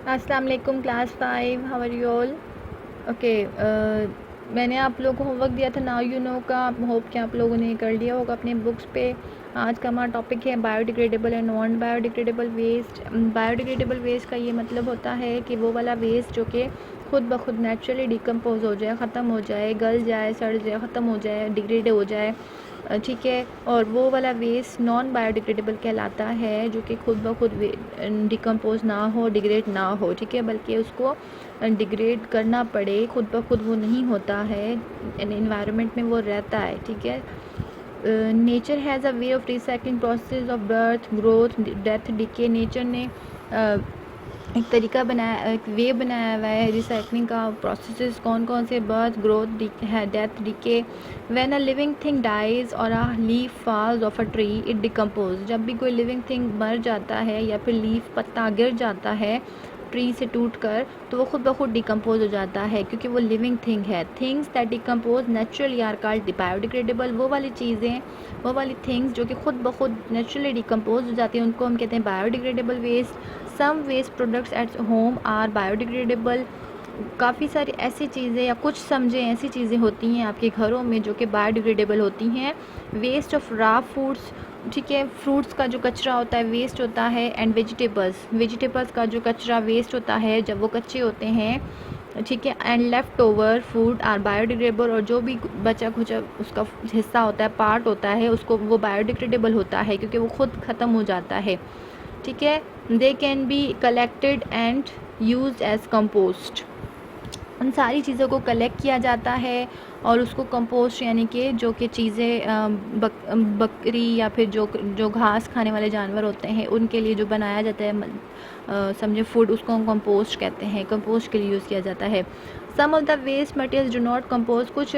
अस्सलाम वालेकुम class 5, how are you all. Okay, मैंने आप लोगों को होमवर्क दिया था नाउ यू नो का। होप कि आप लोगों ने कर लिया होगा अपने बुक्स पे। आज का हमारा टॉपिक है biodegradable and non biodegradable waste. Biodegradable waste का ये मतलब होता है कि वो वाला वेस्ट जो कि खुद ब खुद नेचुरली डिकम्पोज हो जाए, ख़त्म हो जाए, गल जाए, सड़ जाए, ख़त्म हो जाए, डिग्रेड हो जाए, ठीक है। और वो वाला वेस्ट नॉन बायोडिग्रेडेबल कहलाता है, जो कि खुद ब खुद डिकम्पोज ना हो, डिग्रेड ना हो, ठीक है, बल्कि उसको डिग्रेड करना पड़े। खुद ब खुद वो नहीं होता है, एनवायरनमेंट में वो रहता है, ठीक है। Nature has a way of recycling process of birth, growth, death, decay. Nature ने एक तरीका बनाया, एक वे बनाया हुआ है रिसाइकलिंग का। प्रोसेसेस कौन कौन से? Birth, growth, death, decay. When a living thing dies और a leaf falls off a tree it decompose. जब भी कोई लिविंग थिंग मर जाता है या फिर लीफ, पत्ता गिर जाता है ट्री से टूट कर, तो वो खुद ब खुद डिकम्पोज हो जाता है, क्योंकि वो लिविंग थिंग है। Things that decompose naturally are called biodegradable. वो वाली चीज़ें, वो वाली थिंग्स जो कि खुद ब खुद नेचुरली डिकम्पोज हो जाती हैं, उनको हम कहते हैं biodegradable waste. Some waste products at home are biodegradable. काफ़ी सारी ऐसी चीज़ें या कुछ समझें ऐसी चीज़ें होती हैं आपके घरों में जो कि बायोडिग्रेडेबल होती हैं। वेस्ट ऑफ रॉ फूड्स, ठीक है, फ्रूट्स का जो कचरा होता है वेस्ट होता है। एंड वेजिटेबल्स का जो कचरा वेस्ट होता है जब वो कच्चे होते हैं, ठीक है। And left over food are biodegradable. और जो भी बचा खुचा उसका हिस्सा होता है, पार्ट होता है, उसको वो बायोडिग्रेडेबल होता है क्योंकि वो खुद ख़त्म हो जाता है, ठीक है। They can be collected and use as compost. उन सारी चीज़ों को कलेक्ट किया जाता है और उसको कंपोस्ट यानी कि जो कि चीज़ें बकरी या फिर जो जो घास खाने वाले जानवर होते हैं उनके लिए जो बनाया जाता है, समझे, फूड, उसको हम कंपोस्ट कहते हैं। कंपोस्ट के लिए यूज़ किया जाता है। Some of the waste materials do not compose, कुछ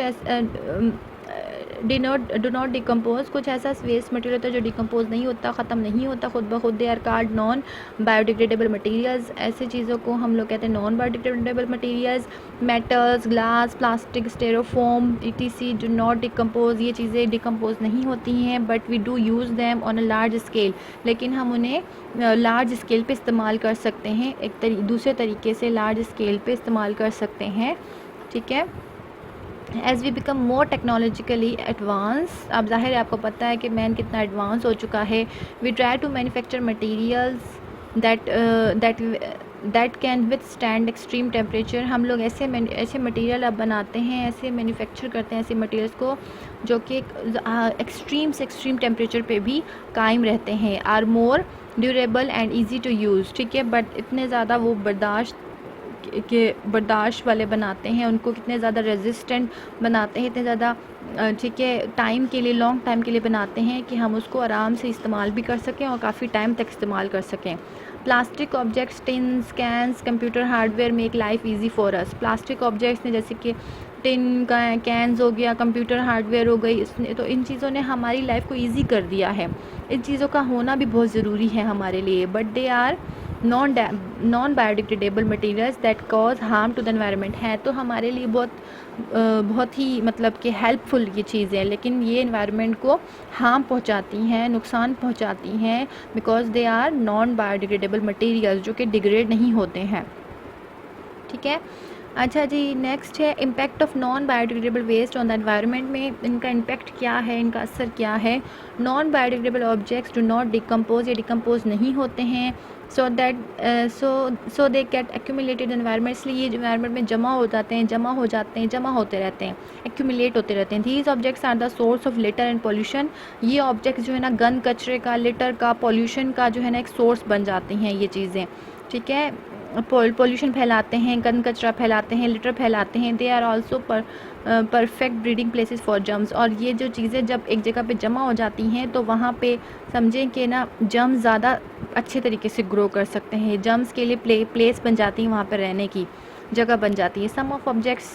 डू नॉट डिकम्पोज। कुछ ऐसा वेस्ट मटेरियल होता है जो डिकम्पोज नहीं होता, ख़त्म नहीं होता खुद ब खुद। They are called non biodegradable materials. ऐसे चीज़ों को हम लोग कहते हैं non biodegradable materials. Metals, glass, plastic, styrofoam, etc do not decompose. ये चीज़ें डिकम्पोज नहीं होती हैं, but we do use them on a large scale. लेकिन हम उन्हें लार्ज स्केल पे इस्तेमाल कर सकते हैं, दूसरे तरीके से लार्ज स्केल पे इस्तेमाल कर सकते हैं, ठीक है। As we become more technologically advance, अब ज़ाहिर है आपको पता है कि मैन कितना एडवांस हो चुका है। We try to manufacture materials that can withstand extreme temperature. हम लोग ऐसे मटेरियल अब बनाते हैं, ऐसे मैन्युफैक्चर करते हैं ऐसे मटेरियल्स को जो कि एक्सट्रीम से एक्सट्रीम टेम्परेचर पे भी कायम रहते हैं। Are more durable and easy to use, ठीक है, बट इतने ज़्यादा वो बर्दाश्त वाले बनाते हैं, उनको कितने ज़्यादा रेजिस्टेंट बनाते हैं, इतने ज़्यादा, ठीक है, टाइम के लिए, लॉन्ग टाइम के लिए बनाते हैं कि हम उसको आराम से इस्तेमाल भी कर सकें और काफ़ी टाइम तक इस्तेमाल कर सकें। Plastic objects, tins, cans, computer hardware make life easy for us. Plastic objects ने, जैसे कि टिन का कैंस हो गया, कंप्यूटर हार्डवेयर हो गई, इसने तो इन चीज़ों ने हमारी लाइफ को ईजी कर दिया है। इन चीज़ों का होना भी बहुत ज़रूरी है हमारे लिए, but they are non biodegradable materials that cause harm to the environment. है तो हमारे लिए बहुत ही मतलब कि हेल्पफुल ये चीज़ है, लेकिन ये एनवायरनमेंट को हार्म पहुंचाती हैं, नुकसान पहुंचाती हैं, because they are non biodegradable materials जो कि डिग्रेड नहीं होते हैं, ठीक है। अच्छा जी, नेक्स्ट है impact of non biodegradable waste on the environment. में इनका इम्पैक्ट क्या है, इनका असर क्या है। Non biodegradable objects do not decompose, ये डिकम्पोज नहीं होते हैं। So they get accumulated environment, इसलिए ये एनवायरनमेंट में जमा हो जाते हैं, जमा होते रहते हैं, एक्यूमुलेट होते रहते हैं। These objects are the source of litter and pollution. ये ऑब्जेक्ट्स जो है ना, गंद, कचरे का, लिटर का, पॉल्यूशन का जो है ना एक सोर्स बन जाती हैं ये चीज़ें, ठीक है। पॉल्यूशन फैलाते हैं, गंद कचरा फैलाते हैं, लिटर फैलाते हैं। They are also perfect breeding places for germs. और ये जो चीज़ें जब एक जगह पे जमा हो जाती हैं तो वहाँ पे समझें कि ना जर्म्स ज़्यादा अच्छे तरीके से ग्रो कर सकते हैं। जर्म्स के लिए प्लेस बन जाती है, वहाँ पर रहने की जगह बन जाती है। Some of objects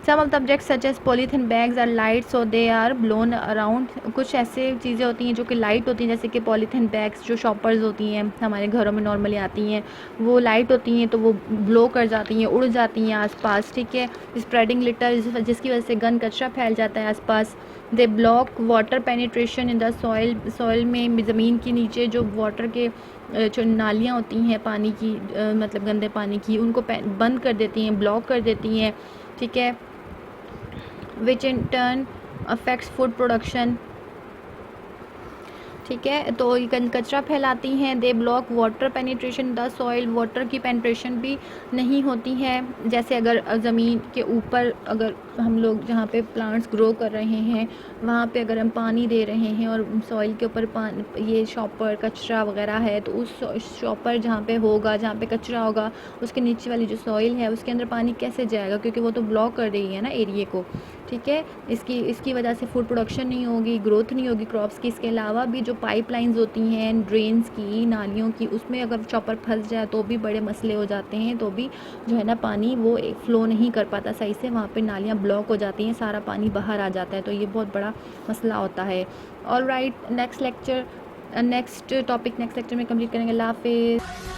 some of the objects such as polythene bags are light so they are blown around. कुछ ऐसे चीज़ें होती हैं जो कि लाइट होती हैं, जैसे कि पॉलीथीन बैग्स जो शॉपर्स होती हैं हमारे घरों में नॉर्मली आती हैं, वो लाइट होती हैं तो वो ब्लो कर जाती हैं, उड़ जाती हैं आसपास, ठीक है। स्प्रेडिंग लिटर, जिसकी वजह से गंद कचरा फैल जाता है आसपास। दे block water penetration in the soil में ज़मीन के नीचे जो वाटर के जो नालियाँ होती हैं पानी की, मतलब गंदे पानी की, उनको बंद कर देती हैं, ब्लॉक कर देती हैं, ठीक है। Which in turn affects food production, ठीक है। तो ये कचरा फैलाती हैं। They block water penetration the soil, water की पेनिट्रेशन भी नहीं होती है। जैसे अगर ज़मीन के ऊपर अगर हम लोग जहाँ पे प्लांट्स ग्रो कर रहे हैं वहाँ पे अगर हम पानी दे रहे हैं और सॉइल के ऊपर ये शॉपर कचरा वगैरह है, तो उस शॉपर जहाँ पे होगा, जहाँ पे कचरा होगा, उसके नीचे वाली जो सॉइल है उसके अंदर पानी कैसे जाएगा, क्योंकि वो तो ब्लॉक कर रही है ना एरिया को, ठीक है। इसकी वजह से फूड प्रोडक्शन नहीं होगी, ग्रोथ नहीं होगी क्रॉप्स की। इसके अलावा भी जो पाइपलाइंस होती हैं ड्रेन्स की, नालियों की, उसमें अगर चॉपर फंस जाए तो भी बड़े मसले हो जाते हैं, तो भी जो है ना पानी वो फ्लो नहीं कर पाता सही से, वहाँ पे नालियाँ ब्लॉक हो जाती हैं, सारा पानी बाहर आ जाता है, तो ये बहुत बड़ा मसला होता है। Alright, next lecture next topic next lecture में कंप्लीट करेंगे। अल्लाह हाफिज़।